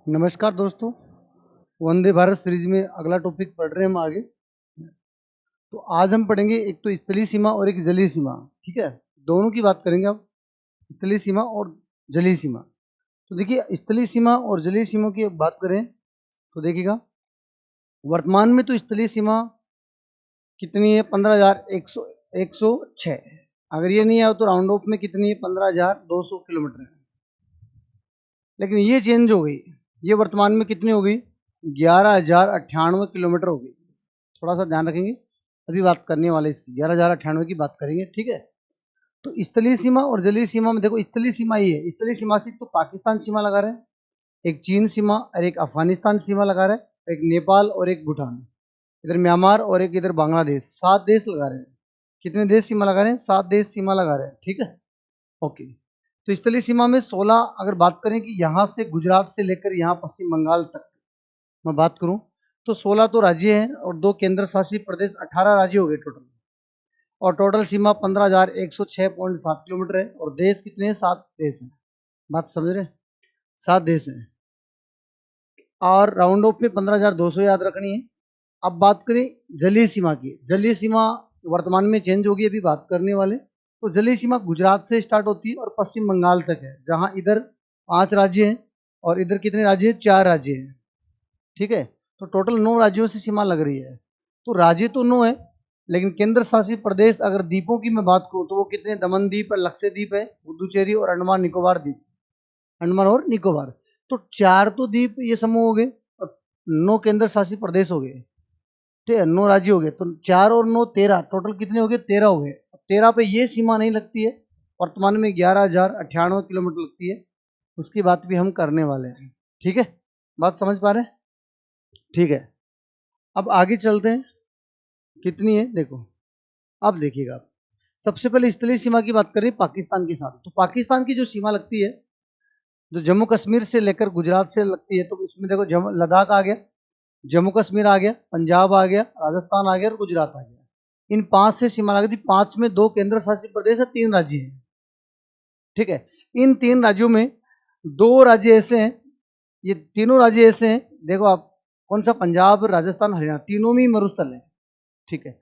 नमस्कार दोस्तों, वंदे भारत सीरीज में अगला टॉपिक पढ़ रहे हैं हम आगे। तो आज हम पढ़ेंगे एक तो स्थलीय सीमा और एक जलीय सीमा। ठीक है, दोनों की बात करेंगे अब, स्थलीय सीमा और जलीय सीमा। तो देखिए, स्थलीय सीमा और जलीय सीमा की बात करें तो देखिएगा, वर्तमान में तो स्थलीय सीमा कितनी है? 15,106। अगर ये नहीं आया तो राउंड ऑफ में कितनी है? 15,200 किलोमीटर है। लेकिन ये चेंज हो गई, ये वर्तमान में कितनी हो गई? 11,098 किलोमीटर हो गई। थोड़ा सा ध्यान रखेंगे, अभी बात करने वाले इसकी 11,098 की बात करेंगे। ठीक है, तो स्थलीय सीमा और जलीय सीमा में देखो, स्थलीय सीमा ये है, स्थलीय सीमा से तो पाकिस्तान सीमा लगा रहे हैं, एक चीन सीमा और एक अफगानिस्तान सीमा लगा रहे हैं, एक नेपाल और एक भूटान, इधर म्यांमार और एक इधर बांग्लादेश। 7 देश लगा रहे हैं। कितने देश सीमा लगा रहे हैं? 7 देश सीमा लगा रहे हैं। ठीक है, ओके। तो स्थलीय सीमा में 16, अगर बात करें कि यहाँ से गुजरात से लेकर यहाँ पश्चिम बंगाल तक मैं बात करूं तो 16 तो राज्य हैं और 2 केंद्र शासित प्रदेश, 18 राज्य हो गए टोटल। और टोटल सीमा 15,106.7 किलोमीटर है। और देश कितने हैं? 7 देश हैं। बात समझ रहे हैं? 7 देश हैं और राउंड ऑफ में 15,200 याद रखनी है। अब बात करें जलीय सीमा की। जलीय सीमा वर्तमान में चेंज होगी, अभी बात करने वाले। तो जलीय सीमा गुजरात से स्टार्ट होती है और पश्चिम बंगाल तक है, जहां इधर 5 राज्य हैं और इधर कितने राज्य हैं? 4 राज्य हैं। ठीक है, तो टोटल 9 राज्यों से सीमा लग रही है। तो राज्य तो 9 है, लेकिन केंद्र शासित प्रदेश अगर द्वीपों की मैं बात करूं तो वो कितने? दमन द्वीप है, लक्षद्वीप है, पुदुचेरी और अंडमान निकोबार द्वीप, अंडमान और निकोबार। तो 4 तो द्वीप ये समूह हो गए और 9 केंद्र शासित प्रदेश हो गए। ठीक है, 9 राज्य हो गए। तो 4 और 9 13, टोटल कितने हो गए? 13 हो गए। 13 पे ये सीमा नहीं लगती है, वर्तमान में 11,098 किलोमीटर लगती है। उसकी बात भी हम करने वाले हैं। ठीक है, बात समझ पा रहे हैं? ठीक है, अब आगे चलते हैं। कितनी है देखो, अब देखिएगा आप। सबसे पहले स्थलीय सीमा की बात करें पाकिस्तान के साथ। तो पाकिस्तान की जो सीमा लगती है, जो जम्मू कश्मीर से लेकर गुजरात से लगती है, तो इसमें देखो लद्दाख आ गया, जम्मू कश्मीर आ गया, पंजाब आ गया, राजस्थान आ गया और गुजरात आ गया। इन 5 से सीमा लगती। 5 में 2 केंद्र शासित प्रदेश है, 3 राज्य हैं। ठीक है, इन 3 राज्यों में 2 राज्य ऐसे हैं, ये तीनों राज्य ऐसे हैं, देखो आप, कौन सा? पंजाब, राजस्थान, हरियाणा, तीनों में मरुस्थल है। ठीक है,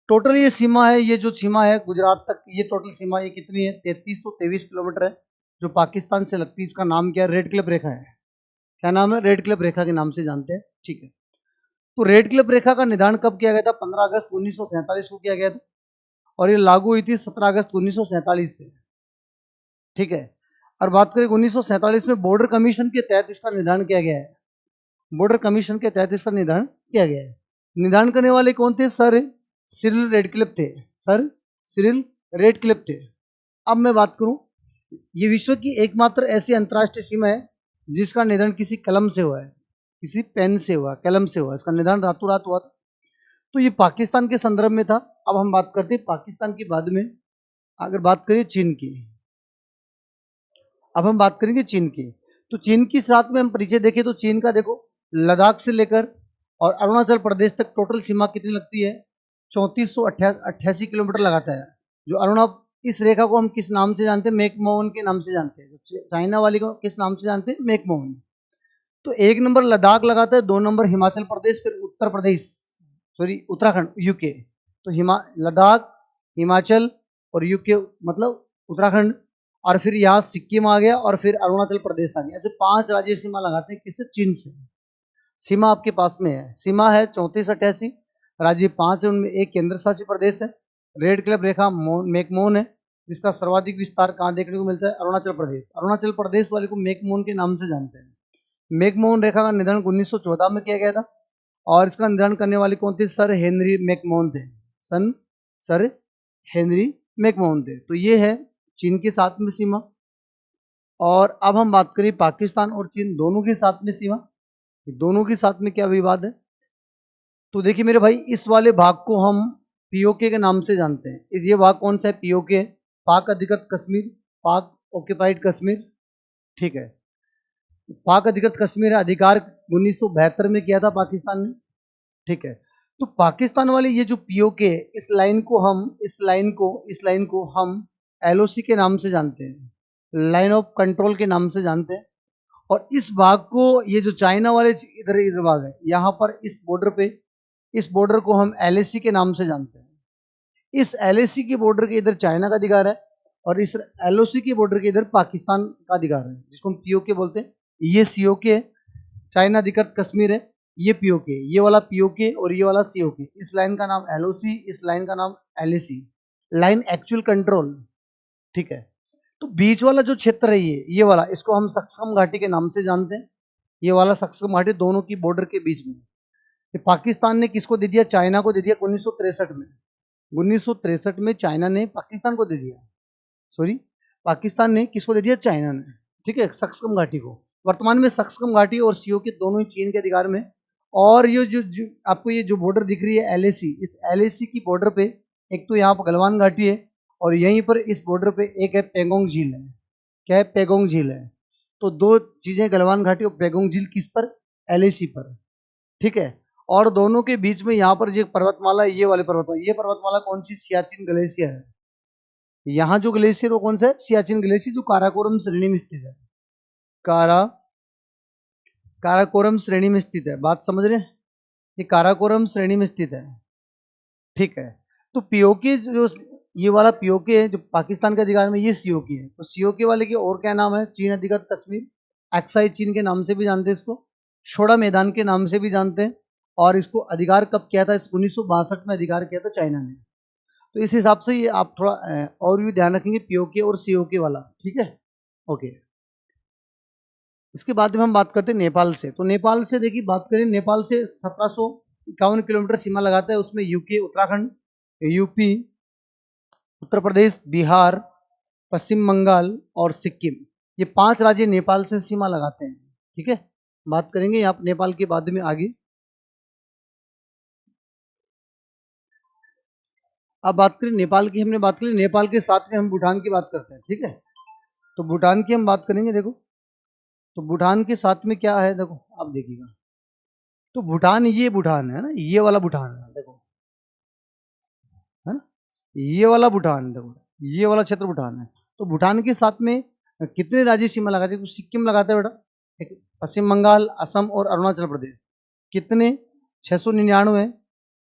टोटल ये सीमा है, ये जो सीमा है गुजरात तक, ये टोटल सीमा ये कितनी है? 3323 किलोमीटर है, जो पाकिस्तान से लगती है। इसका नाम क्या है? रेड क्लिफ रेखा है। क्या नाम है? रेड क्लिफ रेखा के नाम से जानते हैं। ठीक है, तो रेड क्लिफ रेखा का निदान कब किया गया था? 15 अगस्त 1947 को किया गया था और ये लागू हुई थी 17 अगस्त 1947 से। ठीक है, और बात करें 1947 में बॉर्डर कमीशन के तहत इसका निर्धारण किया गया है। बॉर्डर कमीशन के तहत इसका निर्धारण किया गया है। निर्धारण करने वाले कौन थे? सर सिरिल रेडक्लिफ थे। सर सिरिल रेडक्लिफ थे। अब मैं बात करूं, ये विश्व की एकमात्र ऐसी अंतर्राष्ट्रीय सीमा है जिसका निर्धारण किसी कलम से हुआ है, किसी पेन से हुआ, कलम से हुआ। इसका निर्धारण रातों रात हुआ था। तो ये पाकिस्तान के संदर्भ में था। अब हम बात करते हैं पाकिस्तान की, बाद में अगर बात करें चीन की। अब हम बात करेंगे चीन की। तो चीन के साथ में हम परिचय देखें तो चीन का देखो, लद्दाख से लेकर और अरुणाचल प्रदेश तक टोटल सीमा कितनी लगती है? 3488 किलोमीटर लगाता है। जो इस रेखा को हम किस नाम से जानते हैं? मैकमोहन के नाम से जानते हैं। चाइना वाली को किस नाम से जानते हैं? मैकमोहन। तो 1 नंबर लद्दाख लगाता है, 2 नंबर हिमाचल प्रदेश, फिर उत्तर प्रदेश, सॉरी उत्तराखंड, यूके। तो लद्दाख, हिमाचल और यूके मतलब उत्तराखंड, और फिर यहाँ सिक्किम आ गया और फिर अरुणाचल प्रदेश आ गया। ऐसे 5 राज्य सीमा लगाते हैं। किससे? चीन से। सीमा आपके पास में है, सीमा है 3488, राज्य 5 है, उनमें एक केंद्र शासित प्रदेश है। रेड क्लिफ रेखा मैकमोहन है, जिसका सर्वाधिक विस्तार कहाँ देखने को मिलता है? अरुणाचल प्रदेश। अरुणाचल प्रदेश वाले को मैकमोहन के नाम से जानते हैं। मैकमोहन रेखा का निर्धारण 1914 में किया गया था और इसका निर्धारण करने वाले कौन थे? सर हेनरी मैकमोहन थे। सर हेनरी मैकमोहन थे। तो ये है चीन के साथ में सीमा। और अब हम बात करें पाकिस्तान और चीन दोनों के साथ में सीमा। दोनों के साथ में क्या विवाद है? तो देखिए मेरे भाई, इस वाले भाग को हम पीओके के नाम से जानते हैं। ये भाग कौन सा है? पीओके, पाक अधिकृत कश्मीर, पाक ऑक्यूपाइड कश्मीर। ठीक है, पाक अधिकृत कश्मीर अधिकार 1972 में किया था पाकिस्तान ने। ठीक है, तो पाकिस्तान वाले ये जो पीओके, इस लाइन को हम एलओसी के नाम से जानते हैं, लाइन ऑफ कंट्रोल के नाम से जानते हैं। और इस भाग को, ये जो चाइना वाले इधर भाग है, यहाँ पर इस बॉर्डर पे, इस बॉर्डर को हम LAC के नाम से जानते हैं। इस LAC के बॉर्डर के इधर चाइना का अधिकार है और इस LOC के बॉर्डर के इधर पाकिस्तान का अधिकार है, जिसको हम POK बोलते हैं। ये COK है, चाइना अधिकृत कश्मीर है, ये POK, ये वाला POK और ये वाला COK। इस लाइन का नाम LOC, इस लाइन का नाम LAC, लाइन एक्चुअल कंट्रोल, ठीक है। तो बीच वाला जो क्षेत्र है ये वाला, इसको हम सक्सम घाटी के नाम से जानते हैं। ये वाला सक्सम घाटी दोनों की बॉर्डर के बीच में। ये पाकिस्तान ने किसको दे दिया? चाइना को दे दिया 1963 में। 1963 में चाइना ने पाकिस्तान को दे दिया, सॉरी, पाकिस्तान ने किसको दे दिया? चाइना ने, ठीक है, सक्सम घाटी को। वर्तमान में सक्सम घाटी और COK दोनों ही चीन के अधिकार में। और ये जो आपको ये जो बॉर्डर दिख रही है LAC, इस LAC की बॉर्डर पे एक तो यहाँ पर गलवान घाटी है और यहीं पर इस बॉर्डर पे एक है पेगोंग झील है। क्या है? पेगोंग झील है। तो दो चीजें, गलवान घाटी और पेगोंग झील, किस पर? LAC पर, ठीक है। और दोनों के बीच में यहाँ पर जो पर्वतमाला है, ये वाली पर्वतमाला, ये पर्वतमाला कौन सी? सियाचिन ग्लेशियर है। यहाँ जो ग्लेशियर वो कौन सा है? सियाचिन ग्लेशियर, जो काराकोरम श्रेणी में स्थित है। काराकोरम श्रेणी में स्थित है, बात समझ रहे हैं? ये काराकोरम श्रेणी में स्थित है, ठीक है। तो POK जो ये वाला POK है जो पाकिस्तान के अधिकार में, ये COK है। तो COK वाले की और क्या नाम है? चीन अधिकृत कश्मीर, एक्साई चीन के नाम से भी जानते हैं इसको, शोड़ा मैदान के नाम से भी जानते हैं। और इसको अधिकार कब किया था? 1962 में अधिकार किया था चाइना ने। तो इस हिसाब से ये आप थोड़ा और भी ध्यान रखेंगे POK और COK वाला, ठीक है, ओके। इसके बाद में हम बात करते हैं नेपाल से। तो नेपाल से देखिए, बात करें, नेपाल से 1751 किलोमीटर सीमा लगाता है। उसमें UK, उत्तराखंड, UP, उत्तर प्रदेश, बिहार, पश्चिम बंगाल और सिक्किम, ये 5 राज्य नेपाल से सीमा लगाते हैं, ठीक है। बात करेंगे आप नेपाल के बाद में आगे। अब बात करें नेपाल की, हमने बात करी, नेपाल के साथ में हम भूटान की बात करते हैं, ठीक है। तो भूटान की हम बात करेंगे। देखो, तो भूटान के साथ में क्या है, देखो आप देखिएगा। तो भूटान, ये भूटान है ना, ये वाला भूटान है, देखो, है ना, ये वाला भूटान, देखो ये वाला क्षेत्र भूटान है। तो भूटान के साथ में कितने राज्य सीमा लगाते हैं? तो सिक्किम लगाता है बेटा, ठीक है, पश्चिम बंगाल, असम और अरुणाचल प्रदेश, कितने? 699,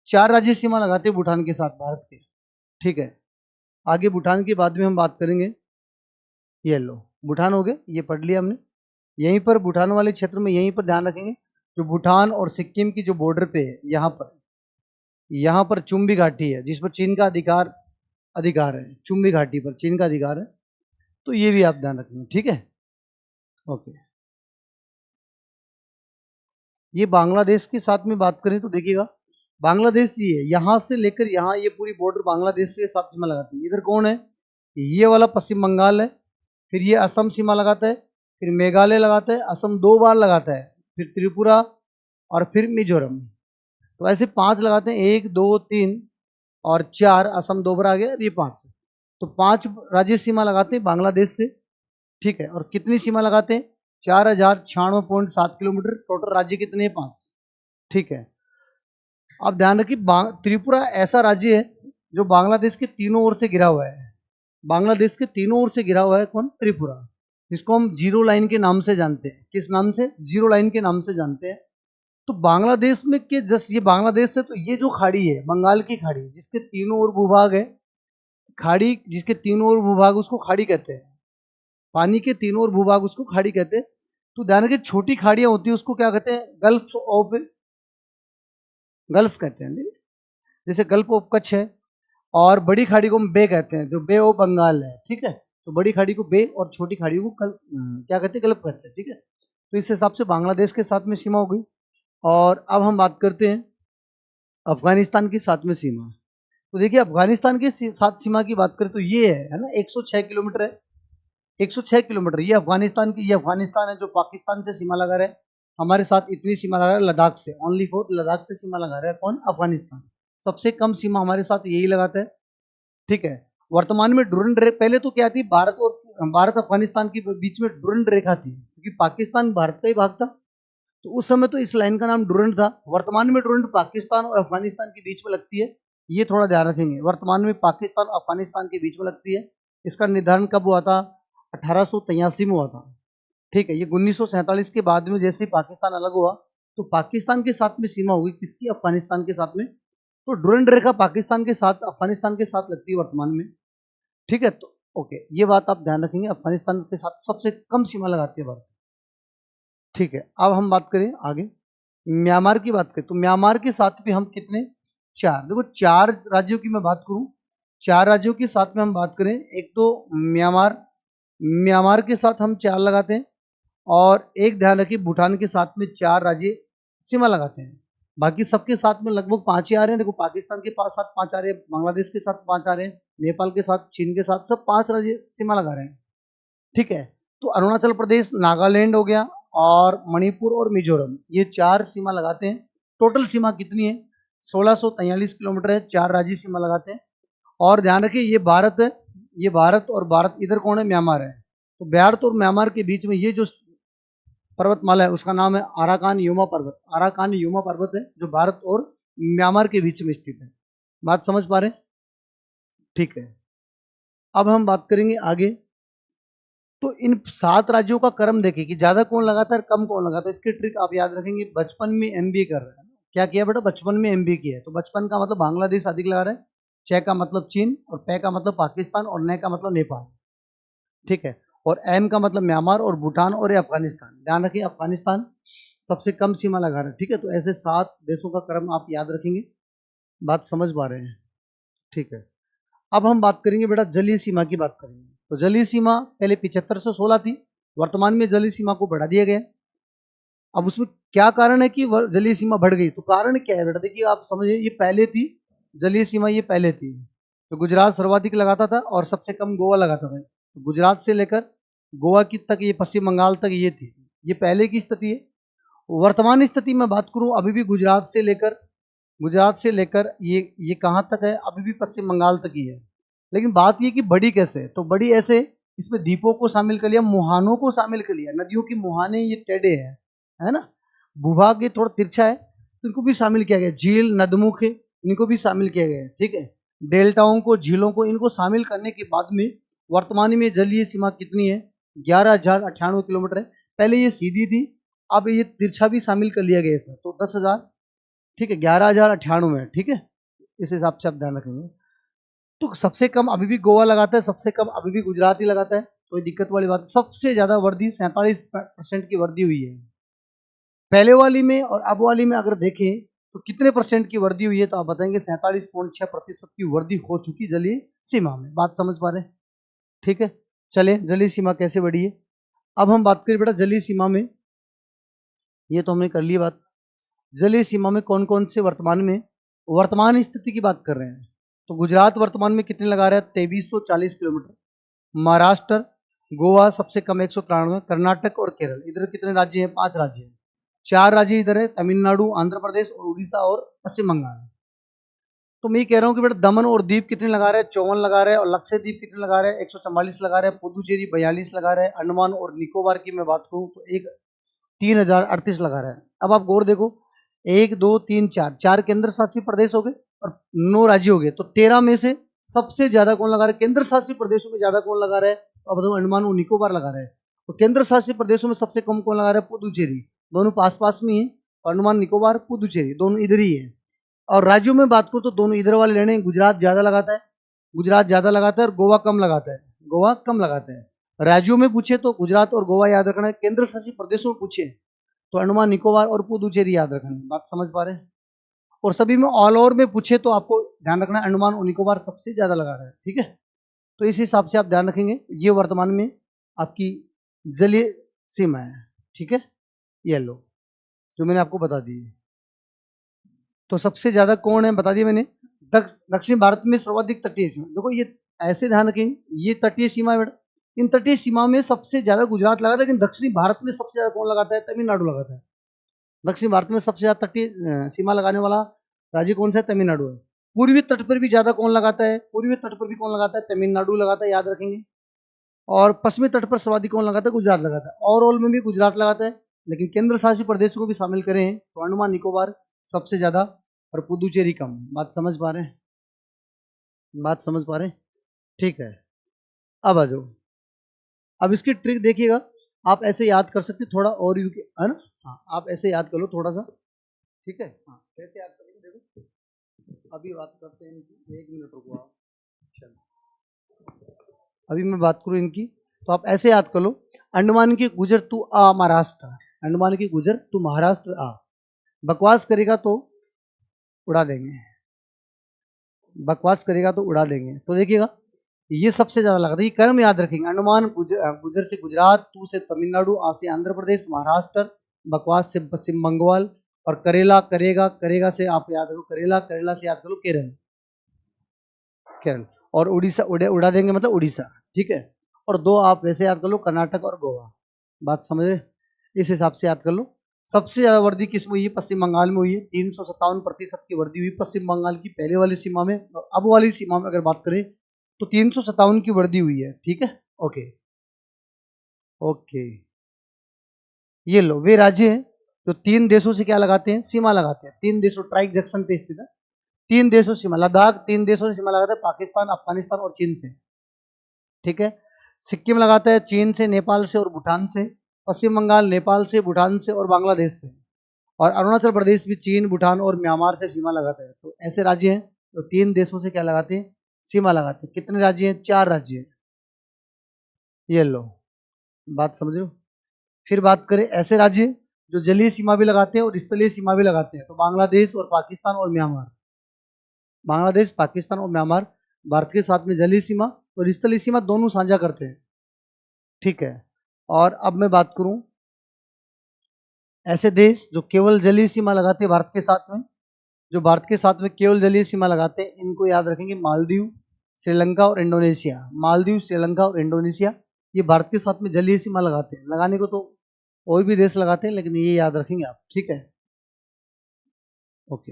4 राज्य सीमा लगाते हैं भूटान के साथ, भारत के, ठीक है। आगे भूटान के बाद में हम बात करेंगे। ये लो, भूटान हो गए, ये पढ़ लिया हमने। यहीं पर भूटान वाले क्षेत्र में, यहीं पर ध्यान रखेंगे, जो भूटान और सिक्किम की जो बॉर्डर पे है, यहाँ पर चुम्बी घाटी है, जिस पर चीन का अधिकार है। चुम्बी घाटी पर चीन का अधिकार है, तो ये भी आप ध्यान रखेंगे, ठीक है, ओके। ये बांग्लादेश के साथ में बात करें तो देखिएगा, बांग्लादेश ये है, यहाँ से लेकर यहाँ, ये पूरी बॉर्डर बांग्लादेश के साथ सीमा लगाती है। इधर कौन है? ये वाला पश्चिम बंगाल है, फिर ये असम सीमा लगाता है, फिर मेघालय लगाता है, असम 2 बार लगाता है, फिर त्रिपुरा और फिर मिजोरम। तो ऐसे 5 लगाते हैं, 1 2 3 और 4, असम 2 बार आ गया, ये 5। तो 5 राज्य सीमा लगाते हैं बांग्लादेश से, ठीक है। और कितनी सीमा लगाते हैं? 4096.7 किलोमीटर। टोटल राज्य कितने हैं? 5, ठीक है। अब ध्यान रखिए, त्रिपुरा ऐसा राज्य है जो बांग्लादेश के तीनों ओर से घिरा हुआ है। बांग्लादेश के तीनों ओर से घिरा हुआ है कौन? त्रिपुरा, जिसको हम जीरो लाइन के नाम से जानते हैं। किस नाम से? जीरो लाइन के नाम से जानते हैं। तो बांग्लादेश में के जस्ट ये बांग्लादेश से, तो ये जो खाड़ी है, बंगाल की खाड़ी, जिसके तीनों ओर भूभाग है, खाड़ी जिसके तीनों ओर भूभाग, उसको खाड़ी कहते हैं। पानी के तीनों ओर भूभाग उसको खाड़ी कहते हैं। तो ध्यान रखिए, छोटी खाड़ियां होती है उसको क्या कहते हैं? गल्फ कहते हैं, जैसे गल्फ ऑफ कच्छ है। और बड़ी खाड़ी को हम बे कहते हैं, जो बे ऑफ बंगाल है, ठीक है। तो बड़ी खाड़ी को बे और छोटी खाड़ी को क्या कहते हैं? गल्फ कहते हैं, ठीक है। तो इस हिसाब से बांग्लादेश के साथ में सीमा हो गई। और अब हम बात करते हैं अफगानिस्तान की साथ में सीमा। तो देखिए, अफगानिस्तान के साथ सीमा की बात करें तो ये है ना, 106 किलोमीटर है, 106 किलोमीटर। ये अफगानिस्तान की, ये अफगानिस्तान है जो पाकिस्तान से सीमा लगा रहा है। हमारे साथ इतनी सीमा लगा रहा है लद्दाख से, ओनली फॉर लद्दाख से सीमा लगा रहा है कौन? अफगानिस्तान। सबसे कम सीमा हमारे साथ यही लगाता है, ठीक है। वर्तमान में डुरंड रेखा, पहले तो क्या थी, भारत अफगानिस्तान के बीच में डुरंड रेखा थी, क्योंकि पाकिस्तान भारत का ही भाग था। तो उस समय तो इस लाइन का नाम डुरंड था। वर्तमान में डुरंड पाकिस्तान और अफगानिस्तान के बीच में लगती है, ये थोड़ा ध्यान रखेंगे। वर्तमान में पाकिस्तान और अफगानिस्तान के बीच में लगती है। इसका निर्धारण कब हुआ था? 1883 में हुआ था। ठीक है, ये 1947 के बाद में जैसे ही पाकिस्तान अलग हुआ तो पाकिस्तान के साथ में सीमा होगी किसकी, अफगानिस्तान के साथ में। तो डुरंड रेखा पाकिस्तान के साथ अफगानिस्तान के साथ लगती है वर्तमान में। ठीक है, तो ओके, ये बात आप ध्यान रखेंगे, अफगानिस्तान के साथ सबसे कम सीमा लगाती है भारत। ठीक है, अब हम बात करें आगे म्यांमार की बात करें तो म्यांमार के साथ भी हम कितने, 4। देखो 4 राज्यों की मैं बात करूं, 4 राज्यों के साथ में हम बात करें, एक तो म्यांमार, म्यांमार के साथ हम 4 लगाते हैं, और एक ध्यान रखिए भूटान के साथ में 4 राज्य सीमा लगाते हैं। बाकी सबके साथ में लगभग 5 ही आ रहे हैं। देखो पाकिस्तान के पास साथ 5 आ रहे हैं, बांग्लादेश के साथ 5 आ रहे हैं, नेपाल के साथ, चीन के साथ, सब 5 राज्य सीमा लगा रहे हैं। ठीक है, तो अरुणाचल प्रदेश, नागालैंड हो गया, और मणिपुर और मिजोरम, ये 4 सीमा लगाते हैं। टोटल सीमा कितनी है, 1643 किलोमीटर है, 4 राज्य सीमा लगाते हैं। और ध्यान रखिए ये भारत है, ये भारत, और भारत इधर कौन है, म्यांमार है। तो भारत और म्यांमार के बीच में ये जो पर्वतमाला है उसका नाम है आराकान युमा पर्वत। आराकान युमा पर्वत है जो भारत और म्यांमार के बीच में स्थित है। बात समझ पा रहे हैं? ठीक है, अब हम बात करेंगे आगे। तो इन 7 राज्यों का क्रम देखें कि ज्यादा कौन लगाता है, कम कौन लगाता है। इसकी ट्रिक आप याद रखेंगे, बचपन में एमबीए कर रहे हैं, क्या किया बेटा, बचपन में एमबीए किया है। तो बचपन का मतलब बांग्लादेश अधिक लगा रहे हैं, च का मतलब चीन, और पै का मतलब पाकिस्तान, और न का मतलब नेपाल। ठीक है, और एम का मतलब म्यांमार और भूटान और ये अफगानिस्तान। ध्यान रखिए अफगानिस्तान सबसे कम सीमा लगा रहा है। ठीक है, तो ऐसे 7 देशों का क्रम आप याद रखेंगे। बात समझ पा रहे हैं? ठीक है, अब हम बात करेंगे बेटा जलीय सीमा की बात करेंगे। तो जलीय सीमा पहले 7516 थी, वर्तमान में जलीय सीमा को बढ़ा दिया गया। अब उसमें क्या कारण है कि जलीय सीमा बढ़ गई, तो कारण क्या है बेटा, देखिए आप समझिए, ये पहले थी जलीय सीमा, ये पहले थी, तो गुजरात सर्वाधिक लगाता था और सबसे कम गोवा लगाता था। तो गुजरात से लेकर गोवा की तक, ये पश्चिम बंगाल तक ये थी, ये पहले की स्थिति है। वर्तमान स्थिति में बात करूं, अभी भी गुजरात से लेकर ये कहाँ तक है, अभी भी पश्चिम बंगाल तक ही है। लेकिन बात ये कि बड़ी कैसे है, तो बड़ी ऐसे, इसमें द्वीपों को शामिल कर लिया, मुहानों को शामिल कर लिया, नदियों की मुहाने ये टेढ़े है ना, भूभाग ये थोड़ा तिरछा है, तो इनको भी शामिल किया गया। झील, नदमुख है, इनको भी शामिल किया गया है। ठीक है, डेल्टाओं को, झीलों को, इनको शामिल करने के बाद में वर्तमान में जलीय सीमा कितनी है, 11,098 किलोमीटर है। पहले ये सीधी थी, अब ये तिरछा भी शामिल कर लिया गया इसमें, तो 10,000, ठीक है, 11,098 है। ठीक है, इस हिसाब से आप ध्यान रखेंगे। तो सबसे कम अभी भी गोवा लगाता है, सबसे कम अभी भी गुजरात ही लगाता है, कोई दिक्कत वाली बात। सबसे ज्यादा वर्दी 47% की वर्दी हुई है पहले वाली में, और अब वाली में अगर देखें तो कितने परसेंट की वर्दी हुई है, तो आप बताएंगे 47.6% की वर्दी हो चुकी जलीय सीमा में। बात समझ पा रहे हैं? ठीक है, चले जलीय सीमा कैसे बढ़ी है। अब हम बात करें बेटा जलीय सीमा में, ये तो हमने कर ली बात। जलीय सीमा में कौन कौन से वर्तमान स्थिति की बात कर रहे हैं। तो गुजरात वर्तमान में कितने लगा रहा है, 2340 किलोमीटर। महाराष्ट्र, गोवा सबसे कम 193, कर्नाटक और केरल, इधर कितने राज्य हैं, 5 राज्य हैं। 4 राज्य इधर है, तमिलनाडु, आंध्र प्रदेश और उड़ीसा और पश्चिम बंगाल। तो मैं ये कह रहा हूँ कि बेटा दमन और दीप कितने लगा रहे हैं, 54 लगा रहे हैं, और लक्षद्वीप कितने लगा रहे हैं, 144 लगा रहे हैं, पुदुचेरी 42 लगा रहे हैं, अंडमान और निकोबार की मैं बात करूँ तो 3038 लगा रहा है। अब आप गौर देखो, 1 2 3 4 केंद्र शासित प्रदेश हो गए और 9 राज्य हो गए, तो 13 में से सबसे ज्यादा कौन लगा रहा है, केंद्र शासित प्रदेशों में ज्यादा कौन लगा रहा है, तो अब बताओ अंडमान और निकोबार लगा रहा है। तो केंद्र शासित प्रदेशों में सबसे कम कौन लगा रहा है, पुदुचेरी। दोनों पास पास में ही है, अंडमान निकोबार पुदुचेरी दोनों इधर ही है। और राज्यों में बात करूं तो दोनों इधर वाले लेने, गुजरात ज्यादा लगाता है, और गोवा कम लगाता है, गोवा कम लगाता है। राज्यों में पूछे तो गुजरात और गोवा याद रखना है, केंद्र शासित प्रदेशों में पूछे तो अंडमान निकोबार और पुदुचेरी याद रखना है। बात समझ पा रहे हैं? और सभी में ऑल ओवर में पूछे तो आपको ध्यान रखना है अंडमान और निकोबार सबसे ज्यादा लगा रहा है। ठीक है, तो इस हिसाब से आप ध्यान रखेंगे, ये वर्तमान में आपकी जलीय सीमा है। ठीक है, ये लो जो मैंने आपको बता दी। तो सबसे ज्यादा कौन है बता दिया मैंने, दक्षिण भारत में सर्वाधिक तटीय सीमा। देखो ये ऐसे ध्यान रखेंगे, ये तटीय सीमा है बेटा, इन तटीय सीमा में सबसे ज्यादा गुजरात लगाता है, लेकिन दक्षिणी भारत में सबसे ज्यादा कौन लगाता है, तमिलनाडु लगाता है। दक्षिण भारत में सबसे ज्यादा तटीय सीमा लगाने वाला राज्य कौन सा है, तमिलनाडु है। पूर्वी तट पर भी ज्यादा कौन लगाता है, पूर्वी तट पर भी कौन लगाता है, तमिलनाडु लगाता है, याद रखेंगे। और पश्चिमी तट पर सर्वाधिक कौन लगाता है, गुजरात लगाता है। ओवरऑल में भी गुजरात लगाता है, लेकिन केंद्र शासित प्रदेशों को भी शामिल करें तो अंडमान निकोबार सबसे ज्यादा और पुदुचेरी कम। बात समझ पा रहे हैं? बात समझ पा रहे हैं? ठीक है, अब आ जाओ। अब इसकी ट्रिक देखिएगा, आप ऐसे याद कर सकते थोड़ा और यू के, है ना। हाँ, आप ऐसे याद कर लो थोड़ा सा, ठीक है। हाँ, कैसे याद करेंगे देखो, अभी बात करते हैं इनकी, 1 मिनट रुको आप। चलो अभी मैं बात करूँ इनकी, तो आप ऐसे याद कर लो, अंडमान की गुजर तू आ महाराष्ट्र, अंडमान की गुजर तू महाराष्ट्र आ। बकवास करेगा तो उड़ा देंगे, बकवास करेगा तो उड़ा देंगे। तो देखिएगा ये सबसे ज्यादा लगता है, ये कर्म याद रखेंगे। अंडमान गुजर से गुजरात, तू से तमिलनाडु, आ से आंध्र प्रदेश, महाराष्ट्र, बकवास से पश्चिम बंगाल, और करेला करेगा, करेगा से आप याद करो करेला, करेला से याद करो केरल, केरल, और उड़ीसा उड़ा देंगे मतलब उड़ीसा, ठीक है। और दो आप वैसे याद कर लो, कर्नाटक और गोवा। बात समझ रहे, इस हिसाब से याद कर लो। सबसे ज्यादा वृद्धि किस में हुई है? पश्चिम बंगाल में हुई है, 357% की वृद्धि हुई पश्चिम बंगाल की पहले वाली सीमा में। और अब वाली सीमा में अगर बात करें तो 357 की वृद्धि हुई है, ठीक है। ओके ओके, ये लो वे राज्य हैं जो 3 देशों से क्या लगाते हैं? सीमा लगाते हैं। 3 देशों, ट्राइक जंक्शन पे स्थित है, 3 देशों से सीमा। लद्दाख 3 देशों से सीमा लगाता है, पाकिस्तान, अफगानिस्तान और चीन से, ठीक है। सिक्किम लगाता है चीन से, नेपाल से और भूटान से। पश्चिम बंगाल नेपाल से, भूटान से और बांग्लादेश से। और अरुणाचल प्रदेश भी चीन, भूटान और म्यांमार से सीमा लगाता है। तो ऐसे राज्य हैं जो 3 देशों से क्या लगाते हैं? सीमा लगाते हैं। कितने राज्य हैं? 4 राज्य हैं। ये लो, बात समझ रहे हो। फिर बात करें ऐसे राज्य जो जलीय सीमा भी लगाते हैं और स्थलीय सीमा भी लगाते हैं, तो बांग्लादेश और पाकिस्तान और म्यांमार। बांग्लादेश, पाकिस्तान और म्यांमार भारत के साथ में जलीय सीमा और स्थलीय सीमा दोनों साझा करते हैं, ठीक है। और अब मैं बात करूं ऐसे देश जो केवल जलीय सीमा लगाते हैं भारत के साथ में, जो भारत के साथ में केवल जलीय सीमा लगाते हैं, इनको याद रखेंगे, मालदीव, श्रीलंका और इंडोनेशिया। मालदीव, श्रीलंका और इंडोनेशिया ये भारत के साथ में जलीय सीमा लगाते हैं। लगाने को तो और भी देश लगाते हैं, लेकिन ये याद रखेंगे आप, ठीक है। ओके,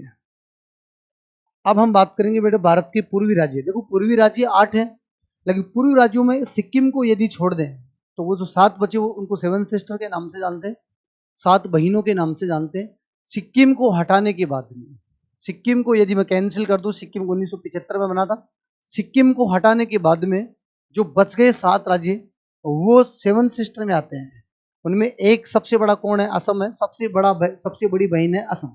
अब हम बात करेंगे बेटे भारत के पूर्वी राज्य। देखो पूर्वी राज्य 8 हैं, लेकिन पूर्वी राज्यों में सिक्किम को यदि छोड़ दें तो वो जो 7 बचे वो उनको 7 सिस्टर के नाम से जानते हैं, 7 बहनों के नाम से जानते हैं। सिक्किम को हटाने के बाद में, सिक्किम को यदि मैं कैंसिल कर दूं, सिक्किम को 1975 में बना था, सिक्किम को हटाने के बाद में जो बच गए 7 राज्य वो 7 सिस्टर में आते हैं। उनमें एक सबसे बड़ा कौन है? असम है, सबसे बड़ी बहन है असम,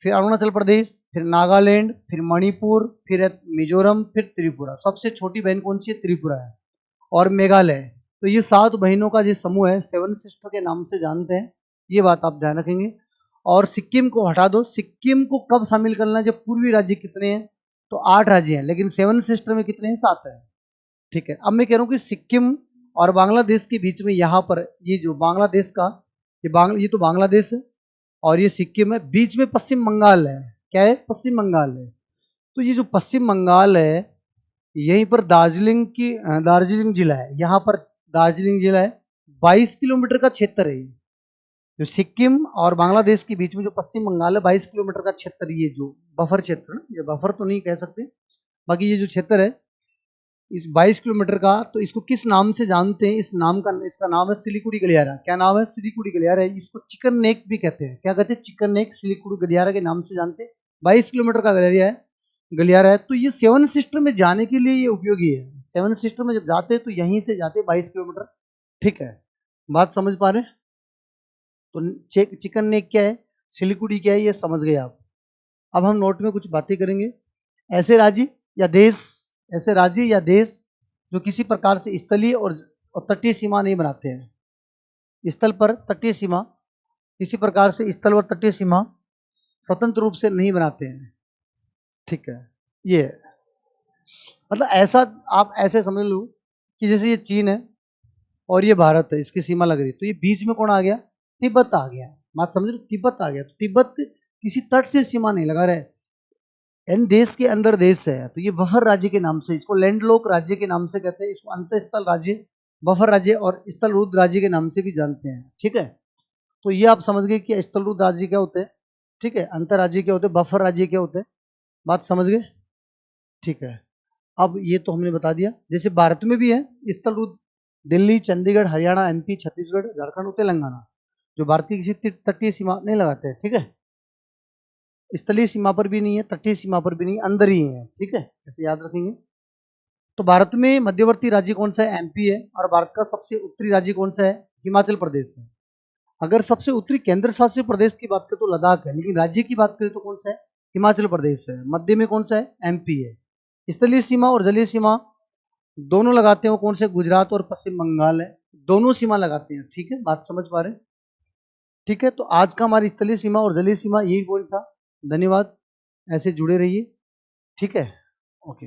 फिर अरुणाचल प्रदेश, फिर नागालैंड, फिर मणिपुर, फिर मिजोरम, फिर त्रिपुरा। सबसे छोटी बहन कौन सी है? त्रिपुरा है, और मेघालय। तो ये 7 बहनों का जो समूह है 7 सिस्टर के नाम से जानते हैं, ये बात आप ध्यान रखेंगे। और सिक्किम को हटा दो। सिक्किम को कब शामिल करना है? जब पूर्वी राज्य कितने हैं? तो 8 राज्य हैं, लेकिन 7 सिस्टर में कितने हैं? 7 है, ठीक है। अब मैं कह रहा हूँ कि सिक्किम और बांग्लादेश के बीच में यहाँ पर ये जो बांग्लादेश का ये तो बांग्लादेश है और ये सिक्किम है, बीच में पश्चिम बंगाल है। क्या है? पश्चिम बंगाल है। तो ये जो पश्चिम बंगाल है, यहीं पर दार्जिलिंग जिला है, यहाँ पर दार्जिलिंग जिला है। 22 किलोमीटर का क्षेत्र है जो सिक्किम और बांग्लादेश के बीच में जो पश्चिम बंगाल है, 22 किलोमीटर का क्षेत्र, ये जो बफर क्षेत्र है, ये बफर तो नहीं कह सकते, बाकी ये जो क्षेत्र है इस 22 किलोमीटर का, तो इसको किस नाम से जानते हैं? इसका नाम है सिलीगुड़ी गलियारा। क्या नाम है? सिलीगुड़ी गलियारा। इसको चिकन नेक भी कहते हैं। क्या कहते हैं? चिकन नेक, सिलीगुड़ी गलियारा के नाम से जानते हैं। 22 किलोमीटर का गलियारा है। तो ये 7 सिस्टर में जाने के लिए ये उपयोगी है। 7 सिस्टर में जब जाते हैं तो यहीं से जाते हैं 22 किलोमीटर, ठीक है। बात समझ पा रहे हैं? तो चिकन नेक क्या है, सिलीगुड़ी क्या है, ये समझ गए आप। अब हम नोट में कुछ बातें करेंगे। ऐसे राज्य या देश जो किसी प्रकार से स्थलीय और तटीय सीमा नहीं बनाते हैं। स्थल पर तटीय सीमा, किसी प्रकार से स्थल और तटीय सीमा स्वतंत्र रूप से नहीं बनाते हैं, ठीक है। ये मतलब ऐसा, आप ऐसे समझ लो कि जैसे ये चीन है और ये भारत है, इसकी सीमा लग रही है, तो ये बीच में कौन आ गया? तिब्बत आ गया। बात समझ लो, तिब्बत आ गया। तो तिब्बत किसी तट से सीमा नहीं लगा रहे, इन देश के अंदर देश है। तो ये बफर राज्य के नाम से, इसको लैंडलॉक राज्य के नाम से कहते हैं, इसको अंतस्थल राज्य, बफर राज्य और स्थलरूद्ध राज्य के नाम से भी जानते हैं, ठीक है। तो ये आप समझ गए कि स्थलरूद्ध राज्य क्या होते हैं, ठीक है, अंतर राज्य क्या होते हैं, बफर राज्य क्या होते हैं। बात समझ गए, ठीक है। अब ये तो हमने बता दिया। जैसे भारत में भी है स्थलरूद्ध, दिल्ली, चंडीगढ़, हरियाणा, एमपी, छत्तीसगढ़, झारखंड और तेलंगाना, जो भारत की किसी तटीय सीमा नहीं लगाते हैं, ठीक है। स्थलीय सीमा पर भी नहीं है, तटीय सीमा पर भी नहीं, अंदर ही है, ठीक है। ऐसे याद रखेंगे। तो भारत में मध्यवर्ती राज्य कौन सा है? एमपी है। और भारत का सबसे उत्तरी राज्य कौन सा है? हिमाचल प्रदेश है। अगर सबसे उत्तरी केंद्र शासित प्रदेश की बात करें तो लद्दाख है, लेकिन राज्य की बात करें तो कौन सा है? हिमाचल प्रदेश है। मध्य में कौन सा है? एमपी है। स्थलीय सीमा और जलीय सीमा दोनों लगाते हैं वो कौन से? गुजरात और पश्चिम बंगाल है। दोनों सीमा लगाते हैं। ठीक है, बात समझ पा रहे हैं? ठीक है, तो आज का हमारी स्थलीय सीमा और जलीय सीमा यही पॉइंट था। धन्यवाद, ऐसे जुड़े रहिए। ठीक है, ओके।